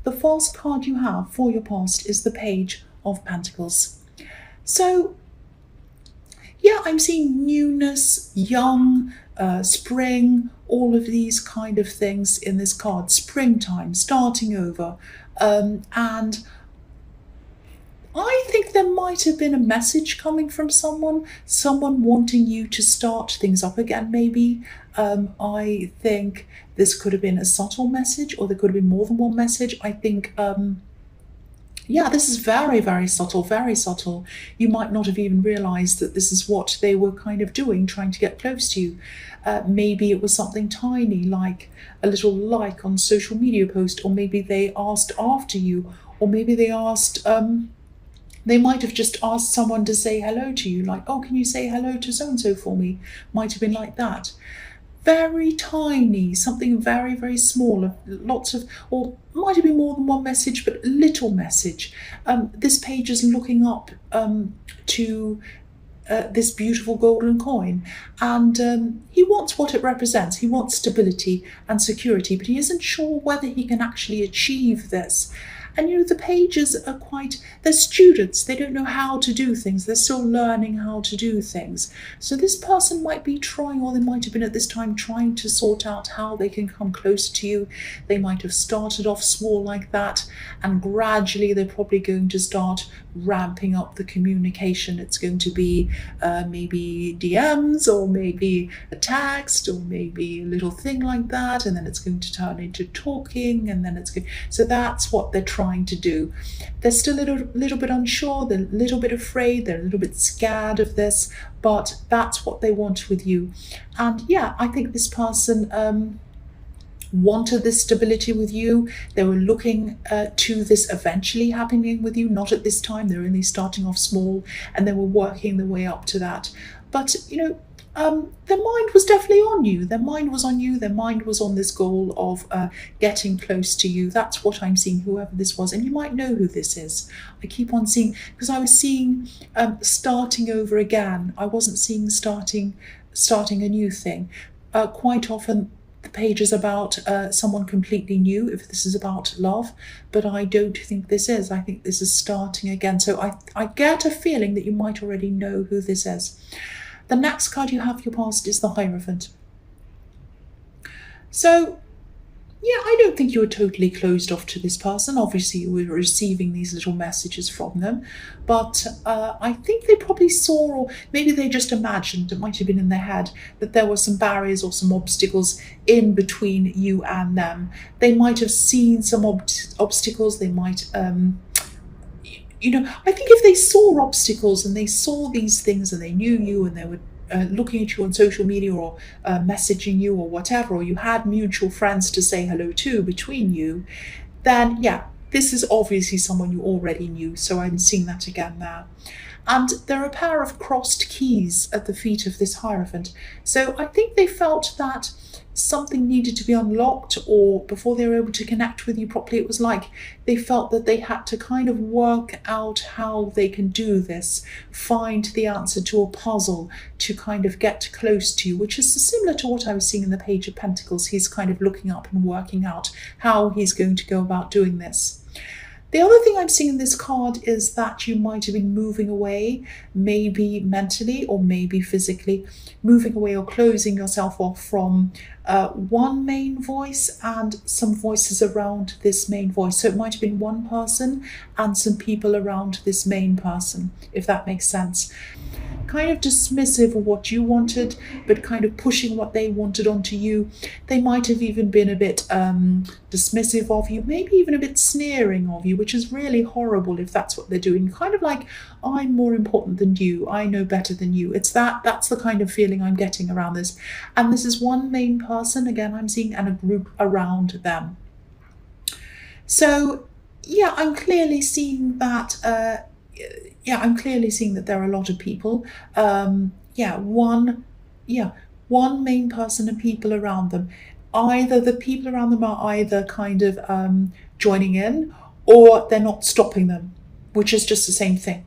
the first card you have for your past is the Page of Pentacles. So yeah, I'm seeing newness, young, spring, all of these kind of things in this card. Springtime, starting over. And I think there might have been a message coming from someone wanting you to start things up again, maybe. I think this could have been a subtle message, or there could have been more than one message. I think yeah, this is very, very subtle, very subtle. You might not have even realized that this is what they were kind of doing, trying to get close to you. Maybe it was something tiny, like a little like on social media post, or maybe they asked after you, or maybe they asked, they might have just asked someone to say hello to you, like, oh, can you say hello to so-and-so for me? Might have been like that. Very tiny, something very, very small, lots of, or might have been more than one message, but a little message. This page is looking up to this beautiful golden coin, and he wants what it represents. He wants stability and security, but he isn't sure whether he can actually achieve this. And you know, the pages are they're students. They don't know how to do things. They're still learning how to do things. So this person might be trying, or they might have been at this time trying to sort out how they can come close to you. They might have started off small like that, and gradually they're probably going to start ramping up the communication. It's going to be maybe DMs, or maybe a text, or maybe a little thing like that, and then it's going to turn into talking, and then it's going. So that's what they're trying to do. They're still a little bit unsure, they're a little bit afraid, they're a little bit scared of this, but that's what they want with you. And yeah, I think this person wanted this stability with you. They were looking to this eventually happening with you, not at this time. They're only starting off small, and they were working their way up to that. But you know, their mind was definitely on you. Their mind was on you. Their mind was on this goal of getting close to you. That's what I'm seeing, whoever this was. And you might know who this is. I keep on seeing, because I was seeing starting over again. I wasn't seeing starting a new thing. Quite often the page is about someone completely new, if this is about love, but I don't think this is. I think this is starting again. So I get a feeling that you might already know who this is. The next card you have for your past is the Hierophant. So, yeah, I don't think you were totally closed off to this person. Obviously, you were receiving these little messages from them. But I think they probably saw, or maybe they just imagined, it might have been in their head, that there were some barriers or some obstacles in between you and them. They might have seen some obstacles. They might... you know, I think if they saw obstacles and they saw these things and they knew you and they were looking at you on social media, or messaging you, or whatever, or you had mutual friends to say hello to between you, then yeah, this is obviously someone you already knew. So I'm seeing that again there. And there are a pair of crossed keys at the feet of this Hierophant. So I think they felt that something needed to be unlocked, or before they were able to connect with you properly, it was like they felt that they had to kind of work out how they can do this, find the answer to a puzzle to kind of get close to you, which is similar to what I was seeing in the Page of Pentacles. He's kind of looking up and working out how he's going to go about doing this. The other thing I'm seeing in this card is that you might have been moving away, maybe mentally or maybe physically, moving away or closing yourself off from one main voice and some voices around this main voice. So it might have been one person and some people around this main person, if that makes sense. Kind of dismissive of what you wanted, but kind of pushing what they wanted onto you. They might have even been a bit dismissive of you, maybe even a bit sneering of you, which is really horrible if that's what they're doing. Kind of like, I'm more important than you, I know better than you. That's the kind of feeling I'm getting around this. And this is one main person, again, I'm seeing, and a group around them. So yeah, I'm clearly seeing that I'm clearly seeing that there are a lot of people. One main person and people around them. Either the people around them are either kind of joining in, or they're not stopping them, which is just the same thing.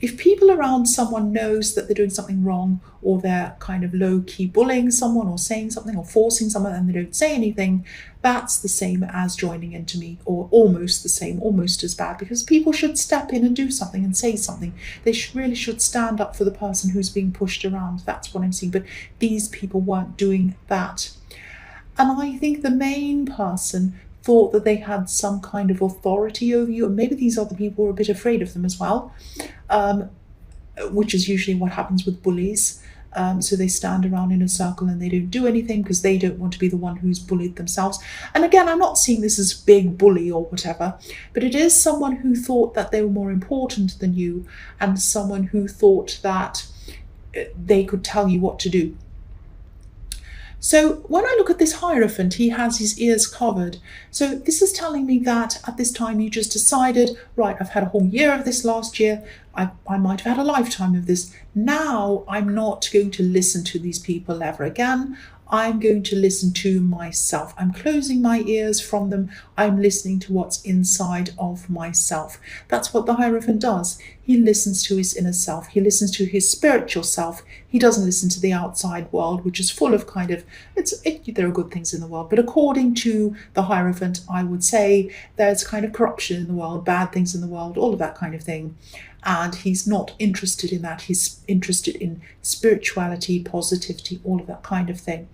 If people around someone knows that they're doing something wrong, or they're kind of low-key bullying someone or saying something or forcing someone and they don't say anything, that's the same as joining into me, or almost the same, almost as bad, because people should step in and do something and say something. They really should stand up for the person who's being pushed around. That's what I'm seeing. But these people weren't doing that. And I think the main person thought that they had some kind of authority over you, and maybe these other people were a bit afraid of them as well, which is usually what happens with bullies. So they stand around in a circle and they don't do anything because they don't want to be the one who's bullied themselves. And again, I'm not seeing this as big bully or whatever, but it is someone who thought that they were more important than you, and someone who thought that they could tell you what to do. So when I look at this Hierophant, he has his ears covered. So this is telling me that at this time you just decided, right, I've had a whole year of this last year. I might have had a lifetime of this. Now I'm not going to listen to these people ever again. I'm going to listen to myself. I'm closing my ears from them. I'm listening to what's inside of myself. That's what the Hierophant does. He listens to his inner self. He listens to his spiritual self. He doesn't listen to the outside world, which is full of kind of, there are good things in the world. But according to the Hierophant, I would say there's kind of corruption in the world, bad things in the world, all of that kind of thing. And he's not interested in that. He's interested in spirituality, positivity, all of that kind of thing.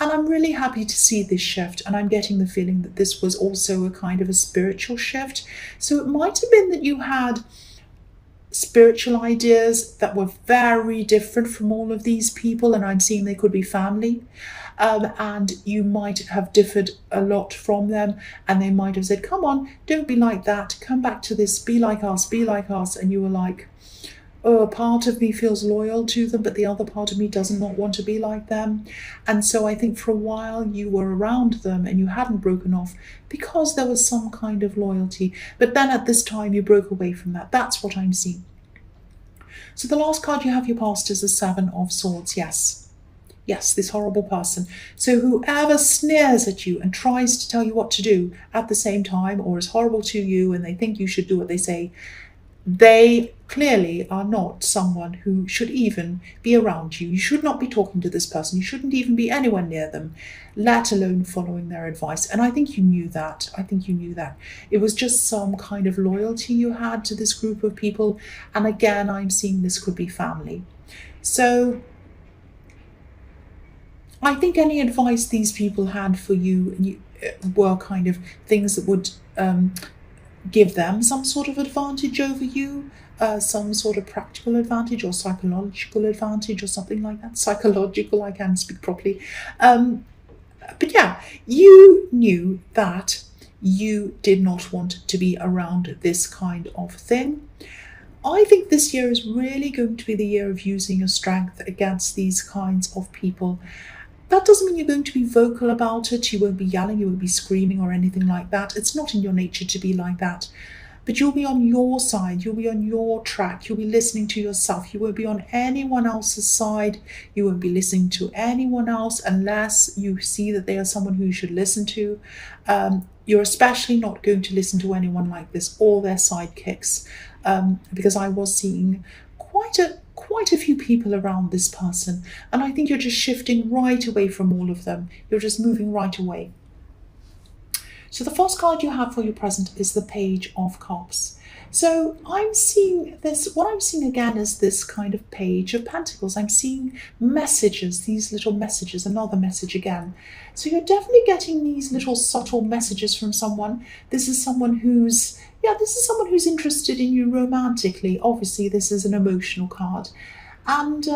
And I'm really happy to see this shift. And I'm getting the feeling that this was also a kind of a spiritual shift. So it might have been that you had spiritual ideas that were very different from all of these people. And I'm seeing they could be family. And you might have differed a lot from them, and they might have said, come on, don't be like that, come back to this, be like us, be like us. And you were like, oh, a part of me feels loyal to them, but the other part of me does not want to be like them. And so I think for a while you were around them and you hadn't broken off because there was some kind of loyalty. But then at this time you broke away from that. That's what I'm seeing. So the last card you have your past is the Seven of Swords. Yes, this horrible person. So whoever sneers at you and tries to tell you what to do at the same time, or is horrible to you and they think you should do what they say, they clearly are not someone who should even be around you. You should not be talking to this person. You shouldn't even be anywhere near them, let alone following their advice. And I think you knew that. It was just some kind of loyalty you had to this group of people. And again, I'm seeing this could be family. So I think any advice these people had for you were kind of things that would give them some sort of advantage over you, some sort of practical advantage or psychological advantage or something like that. Psychological, I can speak properly. But yeah, you knew that you did not want to be around this kind of thing. I think this year is really going to be the year of using your strength against these kinds of people. That doesn't mean you're going to be vocal about it. You won't be yelling, you won't be screaming or anything like that. It's not in your nature to be like that. But you'll be on your side. You'll be on your track. You'll be listening to yourself. You won't be on anyone else's side. You won't be listening to anyone else unless you see that they are someone who you should listen to. You're especially not going to listen to anyone like this or their sidekicks, because I was seeing quite a few people around this person, and I think you're just shifting right away from all of them. You're just moving right away. So the first card you have for your present is the Page of Cups. So I'm seeing this, what I'm seeing again is this kind of Page of Pentacles. I'm seeing messages, these little messages, another message again. So you're definitely getting these little subtle messages from someone. This is someone who's interested in you romantically. Obviously, this is an emotional card. And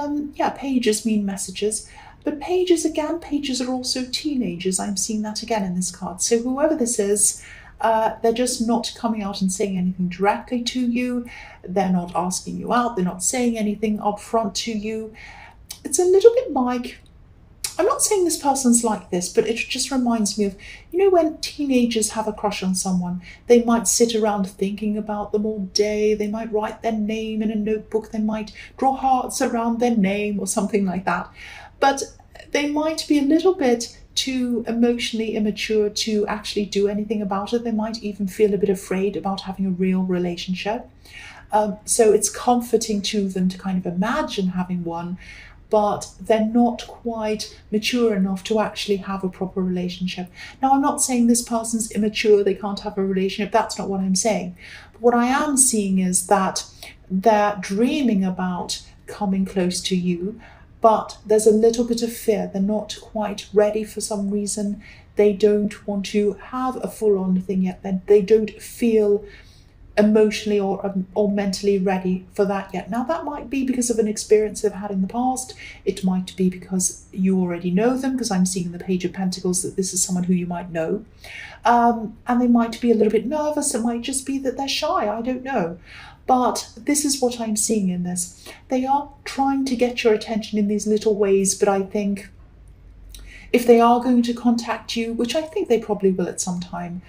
pages mean messages. But pages are also teenagers. I'm seeing that again in this card. So whoever this is, they're just not coming out and saying anything directly to you. They're not asking you out. They're not saying anything up front to you. It's a little bit like, I'm not saying this person's like this, but it just reminds me of, when teenagers have a crush on someone, they might sit around thinking about them all day. They might write their name in a notebook. They might draw hearts around their name or something like that. But they might be a little bit too emotionally immature to actually do anything about it. They might even feel a bit afraid about having a real relationship. So it's comforting to them to kind of imagine having one, but they're not quite mature enough to actually have a proper relationship. Now, I'm not saying this person's immature, they can't have a relationship, that's not what I'm saying. But what I am seeing is that they're dreaming about coming close to you, but there's a little bit of fear. They're not quite ready for some reason. They don't want to have a full-on thing yet. They don't feel emotionally or mentally ready for that yet. Now, that might be because of an experience they've had in the past. It might be because you already know them, because I'm seeing in the Page of Pentacles that this is someone who you might know. And they might be a little bit nervous. It might just be that they're shy. I don't know. But this is what I'm seeing in this. They are trying to get your attention in these little ways, but I think if they are going to contact you, which I think they probably will at some time,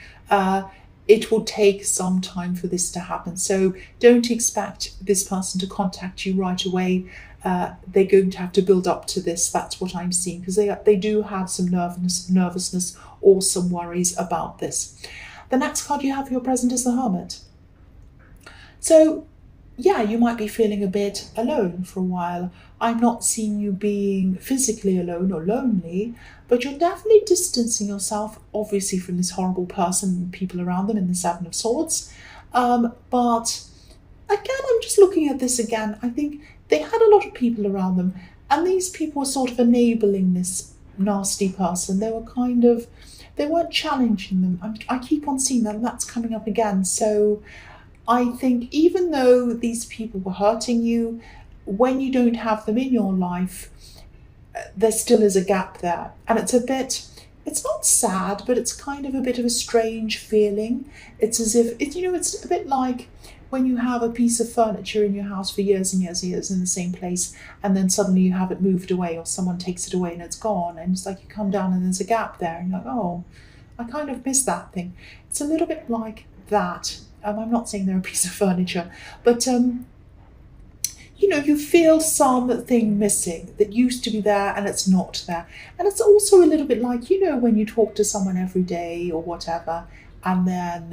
it will take some time for this to happen. So don't expect this person to contact you right away. They're going to have to build up to this. That's what I'm seeing, because they do have some nervousness or some worries about this. The next card you have for your present is the Hermit. So yeah, you might be feeling a bit alone for a while. I'm not seeing you being physically alone or lonely, but you're definitely distancing yourself, obviously, from this horrible person and people around them in the Seven of Swords. But again, I'm just looking at this again. I think they had a lot of people around them, and these people were sort of enabling this nasty person. They weren't challenging them. I keep on seeing that, and that's coming up again. So I think even though these people were hurting you, when you don't have them in your life, there still is a gap there. And it's not sad, but it's kind of a bit of a strange feeling. It's as if, it's a bit like when you have a piece of furniture in your house for years and years and years in the same place, and then suddenly you have it moved away or someone takes it away and it's gone. And it's like you come down and there's a gap there and you're like, oh, I kind of miss that thing. It's a little bit like that. I'm not saying they're a piece of furniture, but you feel something missing that used to be there and it's not there. And it's also a little bit like, when you talk to someone every day or whatever, and then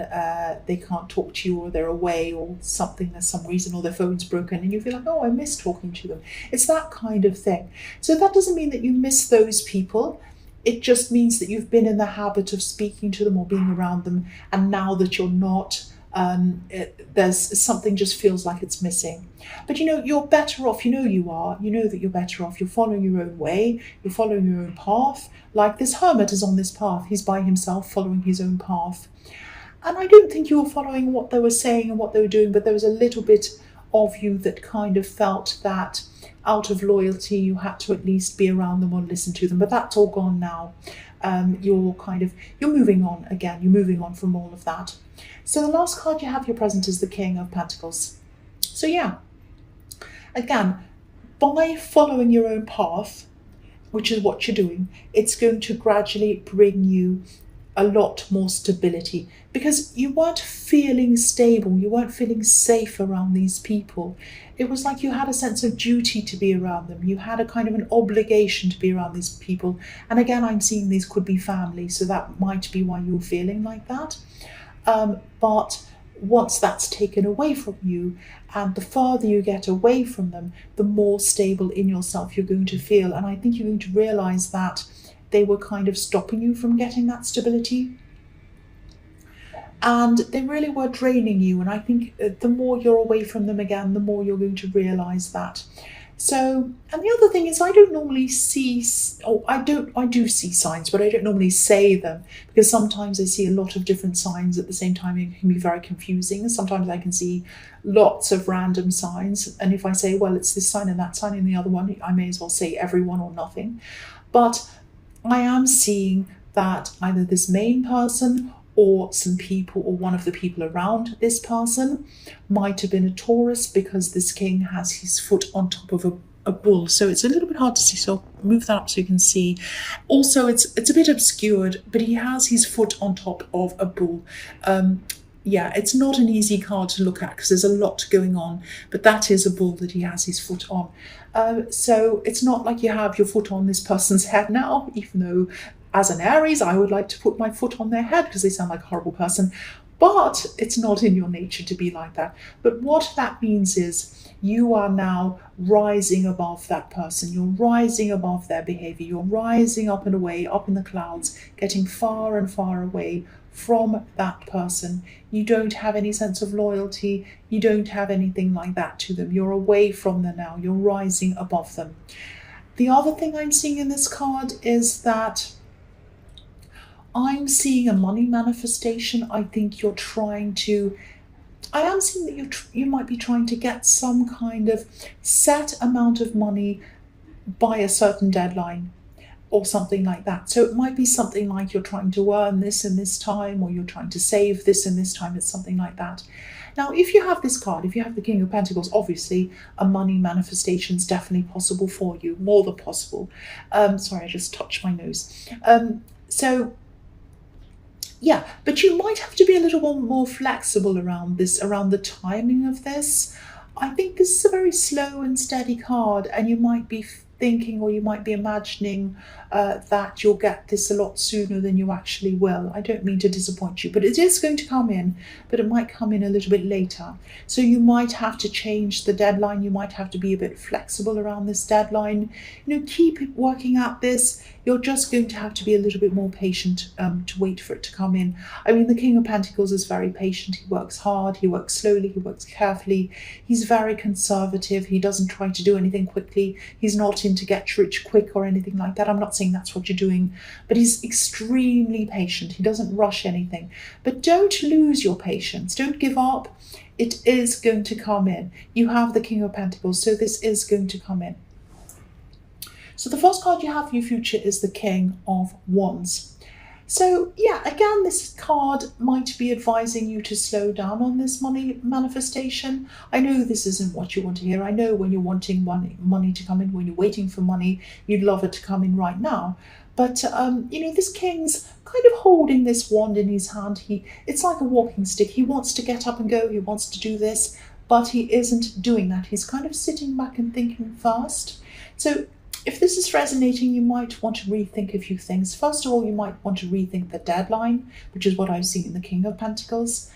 they can't talk to you, or they're away or something, there's some reason, or their phone's broken, and you feel like, oh, I miss talking to them. It's that kind of thing. So that doesn't mean that you miss those people. It just means that you've been in the habit of speaking to them or being around them, and now that you're not, there's something just feels like it's missing. But you're better off. You are. You know that you're better off. You're following your own way. You're following your own path. Like this Hermit is on this path. He's by himself, following his own path. And I don't think you were following what they were saying and what they were doing, but there was a little bit of you that kind of felt that out of loyalty you had to at least be around them or listen to them. But that's all gone now. You're moving on again. You're moving on from all of that. So the last card you have your present is the King of Pentacles. So yeah, again, by following your own path, which is what you're doing, it's going to gradually bring you a lot more stability, because you weren't feeling stable, you weren't feeling safe around these people. It was like you had a sense of duty to be around them. You had a kind of an obligation to be around these people. And again, I'm seeing these could be family, so that might be why you're feeling like that. But once that's taken away from you, and the further you get away from them, the more stable in yourself you're going to feel. And I think you're going to realize that they were kind of stopping you from getting that stability. And they really were draining you. And I think the more you're away from them again, the more you're going to realize that. So, and the other thing is, I don't normally see, I do see signs, but I don't normally say them, because sometimes I see a lot of different signs at the same time. It can be very confusing. Sometimes I can see lots of random signs. And if I say, well, it's this sign and that sign and the other one, I may as well say everyone or nothing. But I am seeing that either this main person or some people, or one of the people around this person, might have been a Taurus, because this king has his foot on top of a bull. So it's a little bit hard to see, so I'll move that up so you can see. Also, it's a bit obscured, but he has his foot on top of a bull. Yeah, it's not an easy card to look at because there's a lot going on, but that is a bull that he has his foot on. So it's not like you have your foot on this person's head now, even though as an Aries, I would like to put my foot on their head because they sound like a horrible person. But it's not in your nature to be like that. But what that means is you are now rising above that person. You're rising above their behavior. You're rising up and away, up in the clouds, getting far and far away from that person. You don't have any sense of loyalty. You don't have anything like that to them. You're away from them now. You're rising above them. The other thing I'm seeing in this card is that I'm seeing a money manifestation. I think you're trying to, I am seeing that you might be trying to get some kind of set amount of money by a certain deadline or something like that. So it might be something like you're trying to earn this in this time, or you're trying to save this in this time. It's something like that. Now, if you have this card, if you have the King of Pentacles, obviously a money manifestation is definitely possible for you, more than possible. Sorry, I just touched my nose. Yeah, but you might have to be a little more flexible around this, around the timing of this. I think this is a very slow and steady card, and you might be thinking, or you might be imagining that you'll get this a lot sooner than you actually will. I don't mean to disappoint you, but it is going to come in, but it might come in a little bit later. So you might have to change the deadline. You might have to be a bit flexible around this deadline. Keep working at this. You're just going to have to be a little bit more patient to wait for it to come in. I mean, the King of Pentacles is very patient. He works hard, he works slowly, he works carefully. He's very conservative. He doesn't try to do anything quickly. He's not into get rich quick or anything like that. I'm not saying that's what you're doing, but he's extremely patient. He doesn't rush anything. But don't lose your patience. Don't give up. It is going to come in. You have the King of Pentacles, so this is going to come in. So the first card you have for your future is the King of Wands. So yeah, again, this card might be advising you to slow down on this money manifestation. I know this isn't what you want to hear. I know when you're wanting money to come in, when you're waiting for money, you'd love it to come in right now. But this king's kind of holding this wand in his hand. It's like a walking stick. He wants to get up and go. He wants to do this, but he isn't doing that. He's kind of sitting back and thinking first. So if this is resonating, you might want to rethink a few things. First of all, you might want to rethink the deadline, which is what I've seen in the King of Pentacles.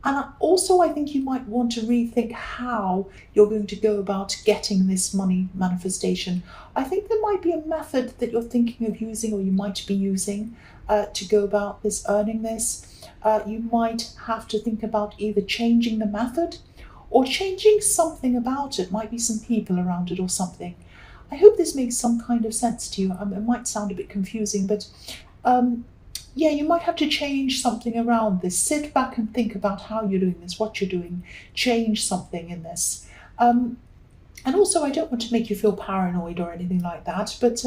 And also, I think you might want to rethink how you're going to go about getting this money manifestation. I think there might be a method that you're thinking of using, or you might be using, to go about this, earning this. You might have to think about either changing the method or changing something about it. Might be some people around it or something. I hope this makes some kind of sense to you. It might sound a bit confusing, but yeah, you might have to change something around this. Sit back and think about how you're doing this, what you're doing. Change something in this. And also, I don't want to make you feel paranoid or anything like that, but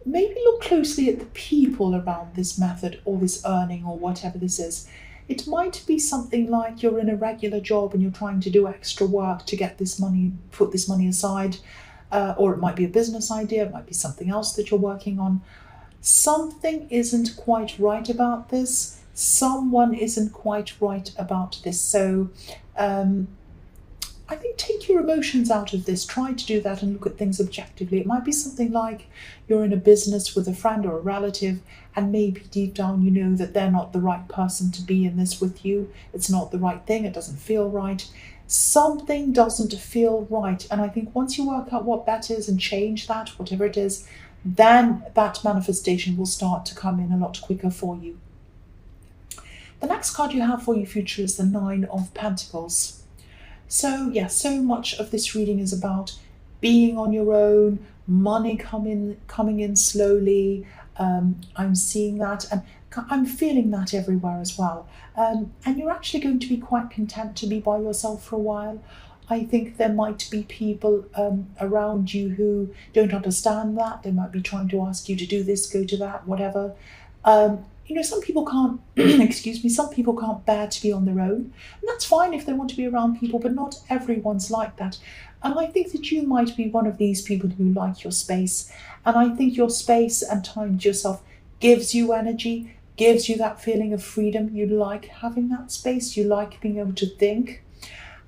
maybe look closely at the people around this method or this earning or whatever this is. It might be something like you're in a regular job and you're trying to do extra work to get this money, put this money aside. Or it might be a business idea, it might be something else that you're working on. Something isn't quite right about this. Someone isn't quite right about this. So I think take your emotions out of this. Try to do that and look at things objectively. It might be something like you're in a business with a friend or a relative, and maybe deep down you know that they're not the right person to be in this with you. It's not the right thing. It doesn't feel right. Something doesn't feel right. And I think once you work out what that is and change that, whatever it is, then that manifestation will start to come in a lot quicker for you. The next card you have for your future is the Nine of Pentacles. So yeah, so much of this reading is about being on your own, money coming in slowly. I'm seeing that, and I'm feeling that everywhere as well. And you're actually going to be quite content to be by yourself for a while. I think there might be people around you who don't understand that. They might be trying to ask you to do this, go to that, whatever. Some people can't, excuse me, some people can't bear to be on their own. And that's fine if they want to be around people, but not everyone's like that. And I think that you might be one of these people who like your space. And I think your space and time to yourself gives you energy, gives you that feeling of freedom. You like having that space. You like being able to think.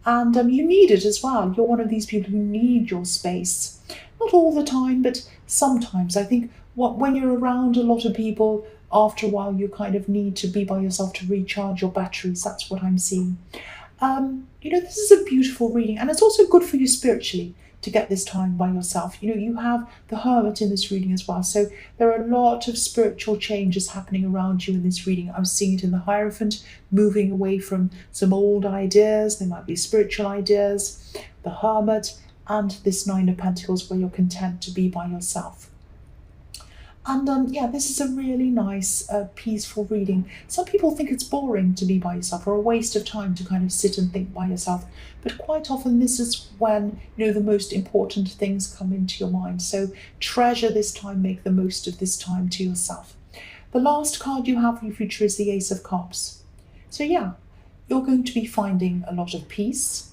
And you need it as well. You're one of these people who need your space. Not all the time, but sometimes. I think when you're around a lot of people, after a while you kind of need to be by yourself to recharge your batteries. That's what I'm seeing. This is a beautiful reading, and it's also good for you spiritually to get this time by yourself. You have the Hermit in this reading as well, so there are a lot of spiritual changes happening around you in this reading. I'm seeing it in the Hierophant, moving away from some old ideas. There might be spiritual ideas, the Hermit, and this Nine of Pentacles, where you're content to be by yourself. And this is a really nice, peaceful reading. Some people think it's boring to be by yourself, or a waste of time to kind of sit and think by yourself. But quite often this is when, the most important things come into your mind. So treasure this time, make the most of this time to yourself. The last card you have for your future is the Ace of Cups. So yeah, you're going to be finding a lot of peace.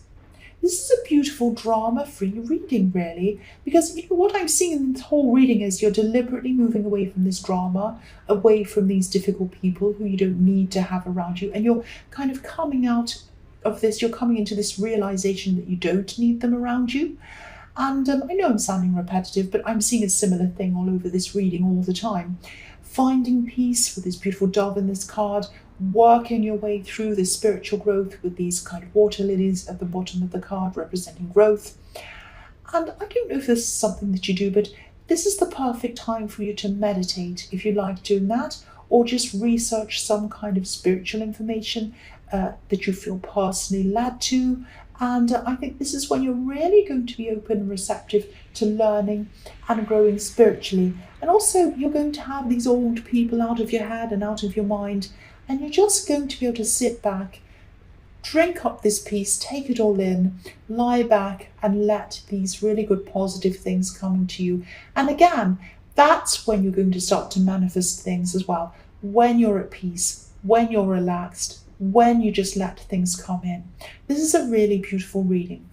This is a beautiful drama-free reading, really, because what I'm seeing in this whole reading is you're deliberately moving away from this drama, away from these difficult people who you don't need to have around you, and you're kind of coming out of this, you're coming into this realization that you don't need them around you. And I know I'm sounding repetitive, but I'm seeing a similar thing all over this reading all the time. Finding peace with this beautiful dove in this card, working your way through this spiritual growth with these kind of water lilies at the bottom of the card representing growth. And I don't know if this is something that you do, but this is the perfect time for you to meditate if you like doing that, or just research some kind of spiritual information that you feel personally led to. And I think this is when you're really going to be open and receptive to learning and growing spiritually. And also you're going to have these old people out of your head and out of your mind, and you're just going to be able to sit back, drink up this peace, take it all in, lie back and let these really good positive things come to you. And again, that's when you're going to start to manifest things as well. When you're at peace, when you're relaxed, when you just let things come in. This is a really beautiful reading.